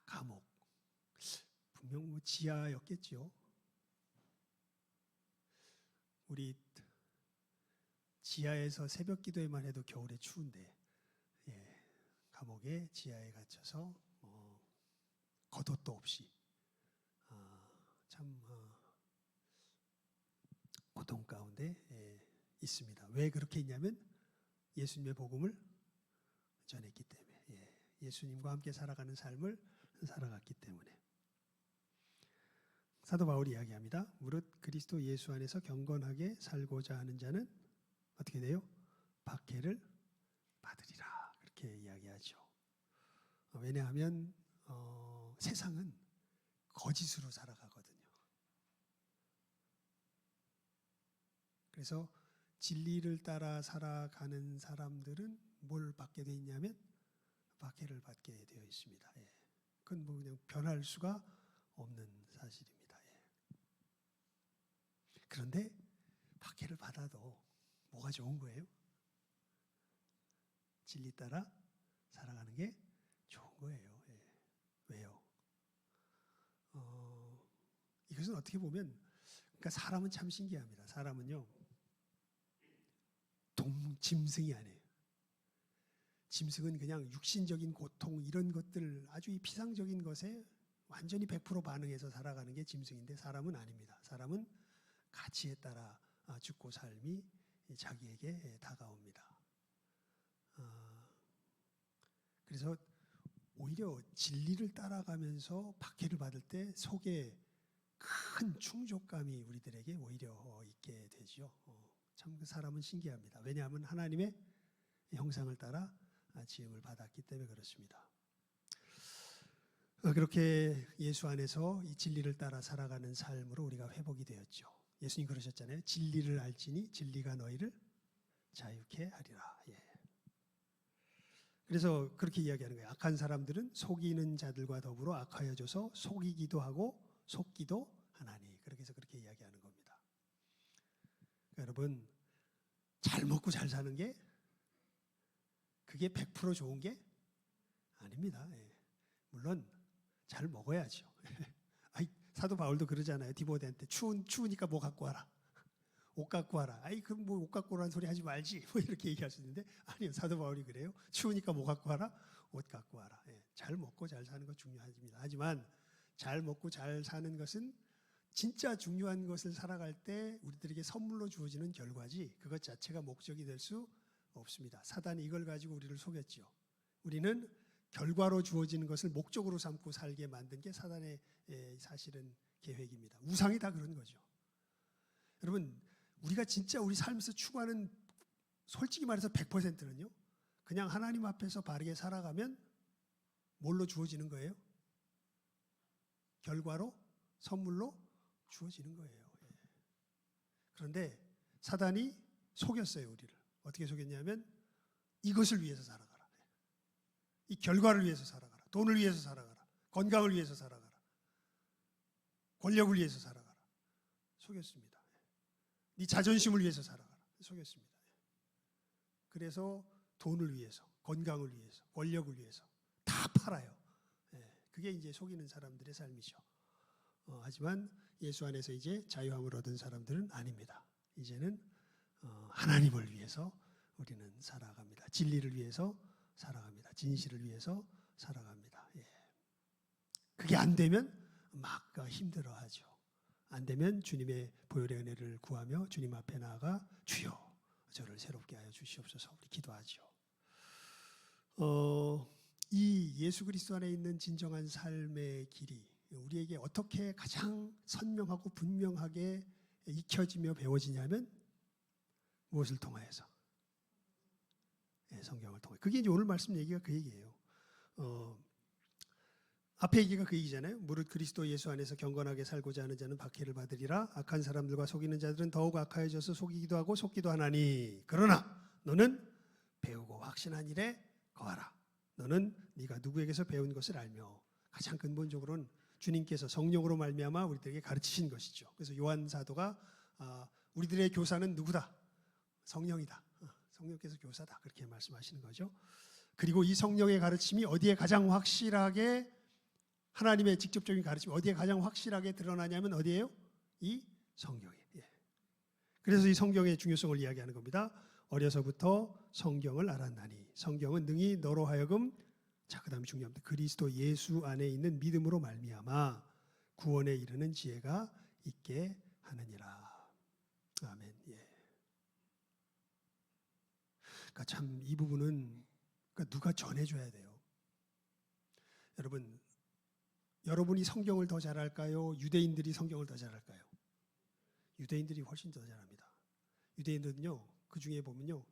감옥. 분명 뭐 지하였겠죠. 우리 지하에서 새벽 기도에만 해도 겨울에 추운데, 감옥의 지하에 갇혀서 겉옷도 없이 참 고통 가운데 있습니다. 왜 그렇게 있냐면 예수님의 복음을 전했기 때문에, 예수님과 함께 살아가는 삶을 살아갔기 때문에. 사도 바울이 이야기합니다. 무릇 그리스도 예수 안에서 경건하게 살고자 하는 자는 어떻게 돼요? 박해를 받으리라. 그렇게 이야기하죠. 왜냐하면 세상은 거짓으로 살아가거든요. 그래서 진리를 따라 살아가는 사람들은 뭘 받게 되어 있냐면 박해를 받게 되어 있습니다. 그건 뭐 그냥 변할 수가 없는 사실입니다. 그런데 박해를 받아도 뭐가 좋은 거예요? 진리 따라 살아가는 게 좋은 거예요. 왜요? 이것은 어떻게 보면, 그러니까 사람은 참 신기합니다. 사람은요, 짐승이 아니에요. 짐승은 그냥 육신적인 고통 이런 것들, 아주 이 피상적인 것에 완전히 100% 반응해서 살아가는 게 짐승인데, 사람은 아닙니다. 사람은 가치에 따라 죽고 삶이 자기에게 다가옵니다. 그래서 오히려 진리를 따라가면서 박해를 받을 때 속에 큰 충족감이 우리들에게 오히려 있게 되죠. 참 그 사람은 신기합니다. 왜냐하면 하나님의 형상을 따라 지음을 받았기 때문에 그렇습니다. 그렇게 예수 안에서 이 진리를 따라 살아가는 삶으로 우리가 회복이 되었죠. 예수님 그러셨잖아요. 진리를 알지니 진리가 너희를 자유케 하리라. 그래서 그렇게 이야기하는 거예요. 악한 사람들은 속이는 자들과 더불어 악하여져서 속이기도 하고 속기도 하나니. 그렇게 해서 그렇게 이야기하는 겁니다. 그러니까 여러분, 잘 먹고 잘 사는 게 그게 100% 좋은 게 아닙니다. 물론 잘 먹어야죠. 사도 바울도 그러잖아요. 디모데한테 추우니까 뭐 갖고 와라. 옷 갖고 와라. 그럼 뭐 옷 갖고 오라는 소리 하지 말지. 뭐 이렇게 얘기할 수 있는데, 아니요. 사도 바울이 그래요. 추우니까 뭐 갖고 와라. 옷 갖고 와라. 잘 먹고 잘 사는 거 중요합니다. 하지만 잘 먹고 잘 사는 것은 진짜 중요한 것을 살아갈 때 우리들에게 선물로 주어지는 결과지, 그것 자체가 목적이 될 수 없습니다. 사단이 이걸 가지고 우리를 속였죠. 우리는 결과로 주어지는 것을 목적으로 삼고 살게 만든 게 사단의 사실은 계획입니다. 우상이 다 그런 거죠. 여러분, 우리가 진짜 우리 삶에서 추구하는, 솔직히 말해서 100%는요, 그냥 하나님 앞에서 바르게 살아가면 뭘로 주어지는 거예요? 결과로, 선물로 주어지는 거예요. 그런데 사단이 속였어요, 우리를. 어떻게 속였냐면 이것을 위해서 살아가라. 이 결과를 위해서 살아가라. 돈을 위해서 살아가라. 건강을 위해서 살아가라. 권력을 위해서 살아가라. 속였습니다. 네 자존심을 위해서 살아가라. 속였습니다. 그래서 돈을 위해서, 건강을 위해서, 권력을 위해서 다 팔아요. 그게 이제 속이는 사람들의 삶이죠. 하지만 예수 안에서 이제 자유함을 얻은 사람들은 아닙니다. 이제는 하나님을 위해서 우리는 살아갑니다. 진리를 위해서 살아갑니다. 진실을 위해서 살아갑니다. 그게 안 되면 막 힘들어하죠. 안 되면 주님의 보혈의 은혜를 구하며 주님 앞에 나아가 주여 저를 새롭게 하여 주시옵소서 우리 기도하죠. 이 예수 그리스도 안에 있는 진정한 삶의 길이 우리에게 어떻게 가장 선명하고 분명하게 익혀지며 배워지냐면 무엇을 통하여서? 성경을 통해. 그게 이제 오늘 말씀 얘기가 그 얘기예요. 앞에 얘기가 그 얘기잖아요. 무릇 그리스도 예수 안에서 경건하게 살고자 하는 자는 박해를 받으리라. 악한 사람들과 속이는 자들은 더욱 악하여져서 속이기도 하고 속기도 하나니. 그러나 너는 배우고 확신한 일에 거하라. 너는 네가 누구에게서 배운 것을 알며. 가장 근본적으로는 주님께서 성령으로 말미암아 우리들에게 가르치신 것이죠. 그래서 요한 사도가 우리들의 교사는 누구다? 성령이다. 성령께서 교사다. 그렇게 말씀하시는 거죠. 그리고 이 성령의 가르침이 어디에 가장 확실하게 하나님의 직접적인 가르침 어디에 가장 확실하게 드러나냐면 어디예요? 이 성경에. 그래서 이 성경의 중요성을 이야기하는 겁니다. 어려서부터 성경을 알았나니 성경은 능히 너로 하여금 자 그다음에 중요합니다. 그리스도 예수 안에 있는 믿음으로 말미암아 구원에 이르는 지혜가 있게 하느니라. 아멘. 그러니까 참 이 부분은 그러니까 누가 전해줘야 돼요. 여러분이 성경을 더 잘할까요? 유대인들이 성경을 더 잘할까요? 유대인들이 훨씬 더 잘합니다. 유대인들은요, 그 중에 보면요,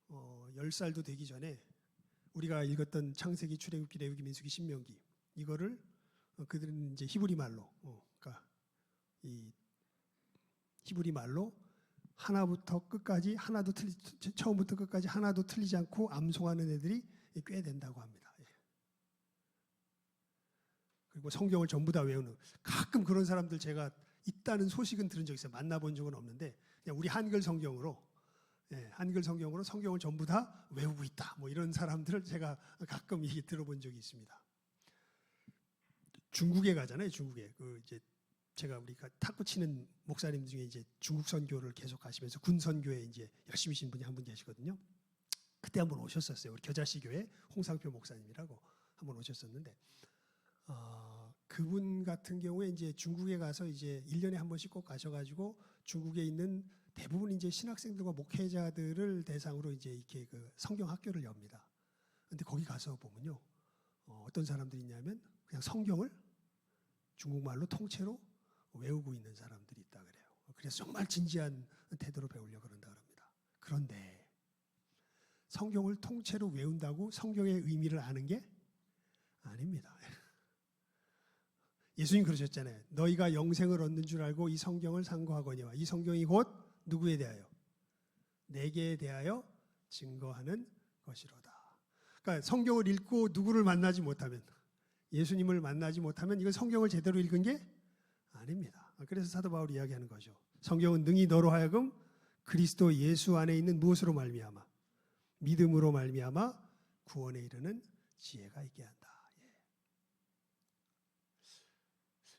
10살도 되기 전에 우리가 읽었던 창세기, 출애굽기, 레위기, 민수기, 신명기 이거를 그들은 이제 히브리 말로, 그러니까 이 히브리 말로 하나부터 끝까지 처음부터 끝까지 하나도 틀리지 않고 암송하는 애들이 꽤 된다고 합니다. 그리고 성경을 전부 다 외우는 가끔 그런 사람들 제가 있다는 소식은 들은 적 있어요. 만나본 적은 없는데 그냥 우리 한글 성경으로 성경을 전부 다 외우고 있다. 뭐 이런 사람들을 제가 가끔 들어본 적이 있습니다. 중국에 가잖아요. 중국에 이제 제가 우리가 탁구 치는 목사님 중에 이제 중국 선교를 계속 하시면서 군 선교에 이제 열심히 하신 분이 한 분 계시거든요. 그때 한번 오셨었어요. 우리 겨자씨 교회 홍상표 목사님이라고 한번 오셨었는데 그분 같은 경우에 이제 중국에 가서 이제 1년에 한 번씩 꼭 가셔가지고 중국에 있는 대부분 이제 신학생들과 목회자들을 대상으로 이제 이렇게 그 성경 학교를 엽니다. 근데 거기 가서 보면요, 어떤 사람들이 있냐면 그냥 성경을 중국말로 통째로 외우고 있는 사람들이 있다 그래요. 그래서 정말 진지한 태도로 배우려고 그런다 그럽니다. 그런데 성경을 통째로 외운다고 성경의 의미를 아는 게 아닙니다. 예수님 그러셨잖아요. 너희가 영생을 얻는 줄 알고 이 성경을 상고하거니와 이 성경이 곧 누구에 대하여? 내게 대하여 증거하는 것이로다. 그러니까 성경을 읽고 누구를 만나지 못하면, 예수님을 만나지 못하면 이건 성경을 제대로 읽은 게 아닙니다. 그래서 사도 바울이 이야기하는 거죠. 성경은 능히 너로 하여금 그리스도 예수 안에 있는 무엇으로 말미암아? 믿음으로 말미암아 구원에 이르는 지혜가 있게 한다.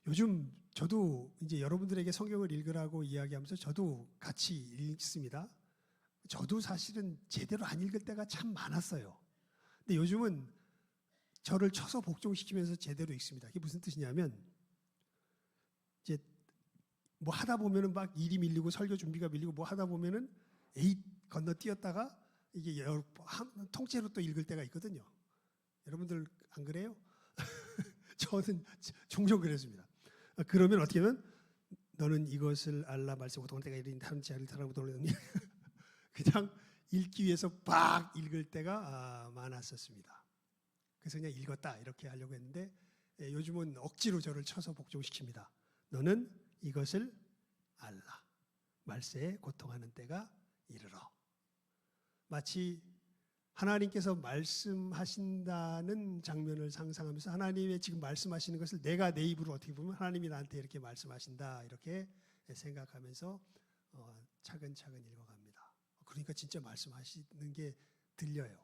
요즘 저도 이제 여러분들에게 성경을 읽으라고 이야기하면서 저도 같이 읽습니다. 저도 사실은 제대로 안 읽을 때가 참 많았어요. 근데 요즘은 저를 쳐서 복종시키면서 제대로 읽습니다. 그게 무슨 뜻이냐면 이제 뭐 하다 보면은 막 일이 밀리고 설교 준비가 밀리고 뭐 하다 보면은 건너뛰었다가 이게 통째로 또 읽을 때가 있거든요. 여러분들 안 그래요? 저는 종종 그랬습니다. 그러면 어떻게 하면 너는 이것을 알라 말세 고통할 때가 이르니 다른 자를 사랑하고 돌려니 그냥 읽기 위해서 막 읽을 때가 많았었습니다. 그래서 그냥 읽었다 이렇게 하려고 했는데 요즘은 억지로 저를 쳐서 복종시킵니다. 너는 이것을 알라 말세에 고통하는 때가 이르러. 마치 하나님께서 말씀하신다는 장면을 상상하면서 하나님의 지금 말씀하시는 것을 내가 내 입으로 어떻게 보면 하나님이 나한테 이렇게 말씀하신다 이렇게 생각하면서 차근차근 읽어갑니다. 그러니까 진짜 말씀하시는 게 들려요.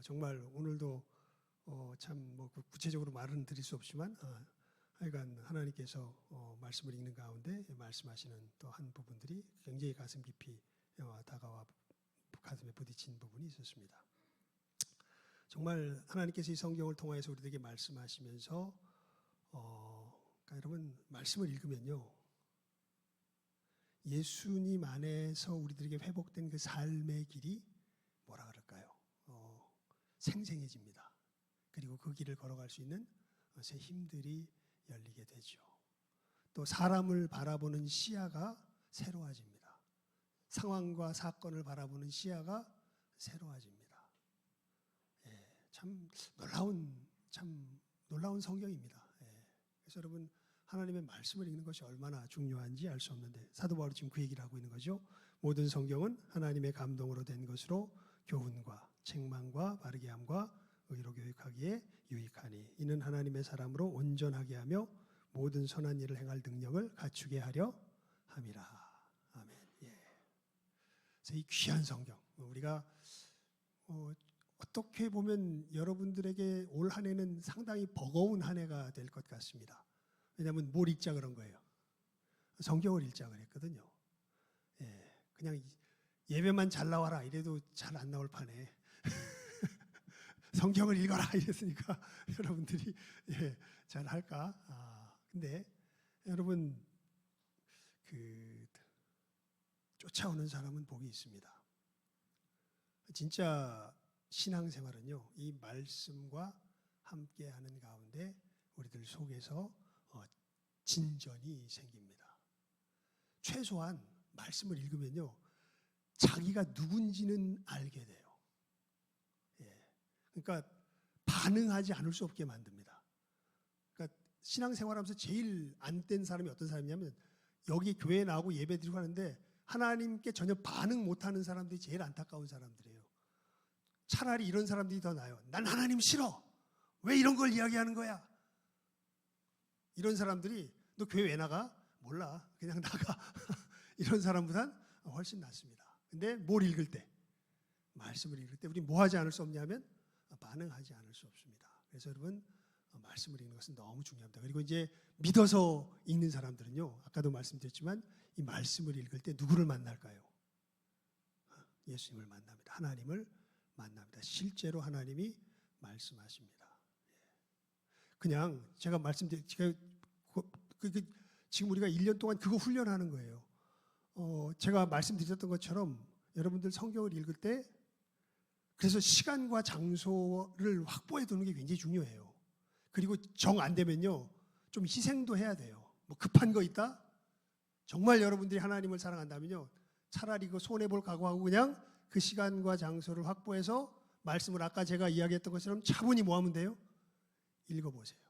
정말 오늘도 참 뭐 구체적으로 말은 드릴 수 없지만 하여간 하나님께서 말씀을 읽는 가운데 말씀하시는 또 한 부분들이 굉장히 가슴 깊이 다가와 가슴에 부딪힌 부분이 있었습니다. 정말 하나님께서 이 성경을 통해서 우리에게 말씀하시면서 그러니까 여러분 말씀을 읽으면요 예수님 안에서 우리들에게 회복된 그 삶의 길이 뭐라 그럴까요? 생생해집니다. 그리고 그 길을 걸어갈 수 있는 새 힘들이 열리게 되죠. 또 사람을 바라보는 시야가 새로워집니다. 상황과 사건을 바라보는 시야가 새로워집니다. 참 놀라운 성경입니다. 그래서 여러분 하나님의 말씀을 읽는 것이 얼마나 중요한지 알 수 없는데 사도 바울이 지금 그 얘기를 하고 있는 거죠. 모든 성경은 하나님의 감동으로 된 것으로 교훈과 책망과 바르게 함과 의로 교육하기에 유익하니 이는 하나님의 사람으로 온전하게 하며 모든 선한 일을 행할 능력을 갖추게 하려 함이라. 아멘. 그래서 이 귀한 성경 우리가 어떻게 보면 여러분들에게 올 한 해는 상당히 버거운 한 해가 될 것 같습니다. 왜냐하면 뭘 읽자 그런 거예요. 성경을 읽자 그랬거든요. 예, 그냥 예배만 잘 나와라 이래도 잘 안 나올 판에 성경을 읽어라 이랬으니까 여러분들이 예, 잘 할까? 근데 여러분 그 쫓아오는 사람은 복이 있습니다. 진짜 신앙생활은요, 이 말씀과 함께하는 가운데 우리들 속에서 진전이 생깁니다. 최소한 말씀을 읽으면요, 자기가 누군지는 알게 돼요. 예. 그러니까 반응하지 않을 수 없게 만듭니다. 그러니까 신앙생활하면서 제일 안 된 사람이 어떤 사람이냐면 여기 교회에 나오고 예배드리고 하는데 하나님께 전혀 반응 못하는 사람들이 제일 안타까운 사람들이에요. 차라리 이런 사람들이 더 나아요. 난 하나님 싫어. 왜 이런 걸 이야기하는 거야? 이런 사람들이 너 교회 왜 나가? 몰라. 그냥 나가. 이런 사람보단 훨씬 낫습니다. 근데 뭘 읽을 때? 말씀을 읽을 때 우리 뭐 하지 않을 수 없냐면 반응하지 않을 수 없습니다. 그래서 여러분 말씀을 읽는 것은 너무 중요합니다. 그리고 이제 믿어서 읽는 사람들은요, 아까도 말씀드렸지만 이 말씀을 읽을 때 누구를 만날까요? 예수님을 만납니다. 하나님을 만납니다. 실제로 하나님이 말씀하십니다. 그냥 제가 지금 우리가 1년 동안 그거 훈련하는 거예요. 제가 말씀드렸던 것처럼 여러분들 성경을 읽을 때 그래서 시간과 장소를 확보해 두는 게 굉장히 중요해요. 그리고 정 안 되면요, 좀 희생도 해야 돼요. 뭐 급한 거 있다? 정말 여러분들이 하나님을 사랑한다면요, 차라리 그 손해볼 각오하고 그냥 그 시간과 장소를 확보해서 말씀을 아까 제가 이야기했던 것처럼 차분히 뭐 하면 돼요? 읽어보세요.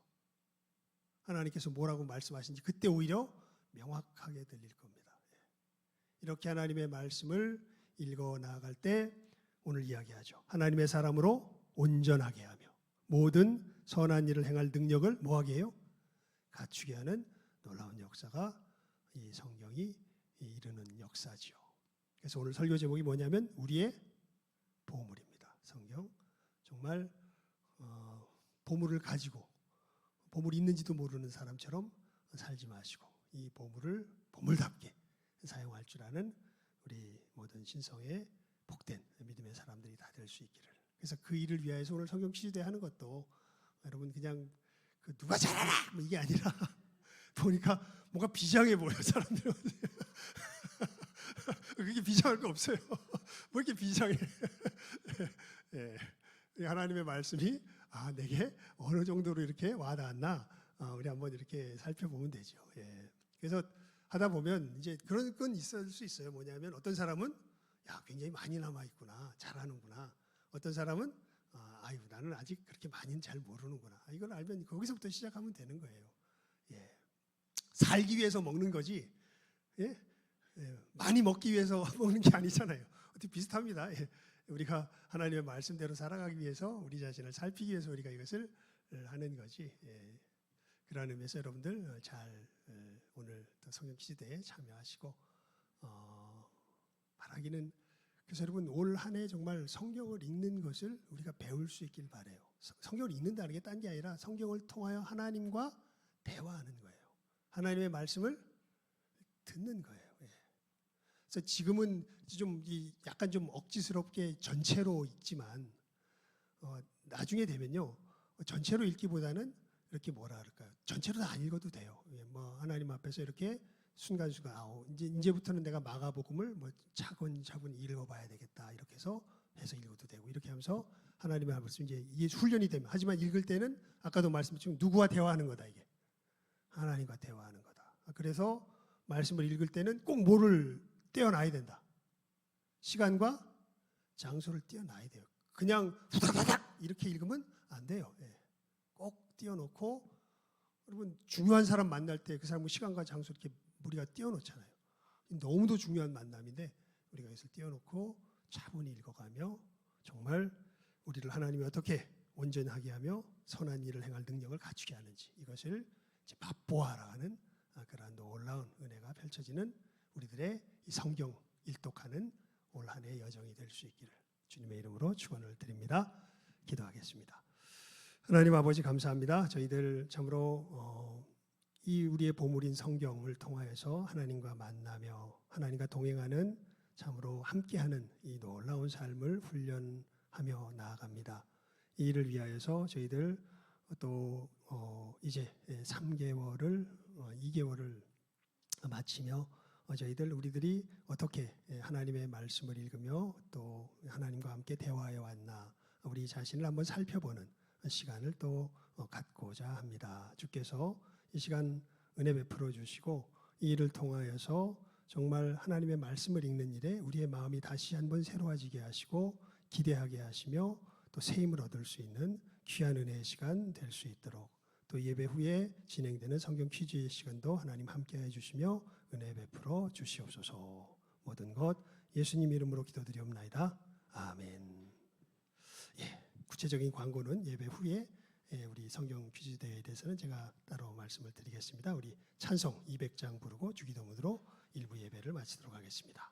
하나님께서 뭐라고 말씀하신지 그때 오히려 명확하게 들릴 겁니다. 이렇게 하나님의 말씀을 읽어 나아갈 때 오늘 이야기하죠. 하나님의 사람으로 온전하게 하며 모든 선한 일을 행할 능력을 뭐하게 해요? 갖추게 하는 놀라운 역사가 이 성경이 이루는 역사지요. 그래서 오늘 설교 제목이 뭐냐면 우리의 보물입니다. 성경 정말 보물을 가지고 보물이 있는지도 모르는 사람처럼 살지 마시고 이 보물을 보물답게 사용할 줄 아는 우리 모든 신성의 복된 믿음의 사람들이 다 될 수 있기를. 그래서 그 일을 위하여서 오늘 성경 취지대 하는 것도 여러분 그냥 그 누가 잘하라 뭐 이게 아니라 보니까 뭔가 비장해 보여 사람들은. 그게 비장할 거 없어요. 뭐 이렇게 비장해. 예. 하나님의 말씀이 내게 어느 정도로 이렇게 와닿았나 우리 한번 이렇게 살펴보면 되죠. 예. 그래서 하다 보면 이제 그런 건 있을 수 있어요. 뭐냐면 어떤 사람은 굉장히 많이 남아 있구나, 잘하는구나. 어떤 사람은 나는 아직 그렇게 많이는 잘 모르는구나. 이걸 알면 거기서부터 시작하면 되는 거예요. 예. 살기 위해서 먹는 거지. 예? 예. 많이 먹기 위해서 먹는 게 아니잖아요. 어떻게 비슷합니다. 예. 우리가 하나님의 말씀대로 살아가기 위해서 우리 자신을 살피기 위해서 우리가 이것을 하는 거지. 예. 그런 의미에서 여러분들 잘 오늘 성경 시대에 참여하시고 바라기는 그래서 여러분 올 한 해 정말 성경을 읽는 것을 우리가 배울 수 있길 바라요. 성경을 읽는다는 게 딴 게 아니라 성경을 통하여 하나님과 대화하는 거예요. 하나님의 말씀을 듣는 거예요. 예. 그래서 지금은 좀 약간 좀 억지스럽게 전체로 읽지만 나중에 되면요 전체로 읽기보다는 이렇게 뭐라 그럴까요? 전체로 다 안 읽어도 돼요. 예, 뭐 하나님 앞에서 이렇게 순간순간 이제부터는 내가 마가복음을 뭐 차근차근 읽어봐야 되겠다 이렇게 해서 읽어도 되고 이렇게 하면서 하나님의 말씀 이게 훈련이 되면 하지만 읽을 때는 아까도 말씀드렸지만 누구와 대화하는 거다 이게 하나님과 대화하는 거다. 그래서 말씀을 읽을 때는 꼭 뭐를 떼어놔야 된다. 시간과 장소를 떼어놔야 돼요. 그냥 후다다닥 이렇게 읽으면 안 돼요. 예. 꼭 띄워놓고 여러분 중요한 사람 만날 때 그 사람 시간과 장소 이렇게 우리가 띄워놓잖아요. 너무도 중요한 만남인데 우리가 이것을 띄워놓고 차분히 읽어가며 정말 우리를 하나님이 어떻게 온전하게 하며 선한 일을 행할 능력을 갖추게 하는지 이것을 이제 맛보아라 하는 그러한 놀라운 은혜가 펼쳐지는 우리들의 이 성경 일독하는 올 한 해의 여정이 될 수 있기를 주님의 이름으로 축원을 드립니다. 기도하겠습니다. 하나님 아버지 감사합니다. 저희들 참으로 이 우리의 보물인 성경을 통하여서 하나님과 만나며 하나님과 동행하는 참으로 함께하는 이 놀라운 삶을 훈련하며 나아갑니다. 이 일을 위하여서 저희들 또 이제 3개월을 2개월을 마치며 저희들 우리들이 어떻게 하나님의 말씀을 읽으며 또 하나님과 함께 대화해 왔나 우리 자신을 한번 살펴보는 시간을 또 갖고자 합니다. 주께서 이 시간 은혜 베풀어 주시고 이 일을 통하여서 정말 하나님의 말씀을 읽는 일에 우리의 마음이 다시 한번 새로워지게 하시고 기대하게 하시며 또 새 힘을 얻을 수 있는 귀한 은혜의 시간 될 수 있도록 또 예배 후에 진행되는 성경 퀴즈의 시간도 하나님 함께해 주시며 은혜 베풀어 주시옵소서. 모든 것 예수님 이름으로 기도드리옵나이다. 아멘. 구체적인 광고는 예배 후에 우리 성경 퀴즈 대회에 대해서는 제가 따로 말씀을 드리겠습니다. 우리 찬송 200장 부르고 주기도문으로 일부 예배를 마치도록 하겠습니다.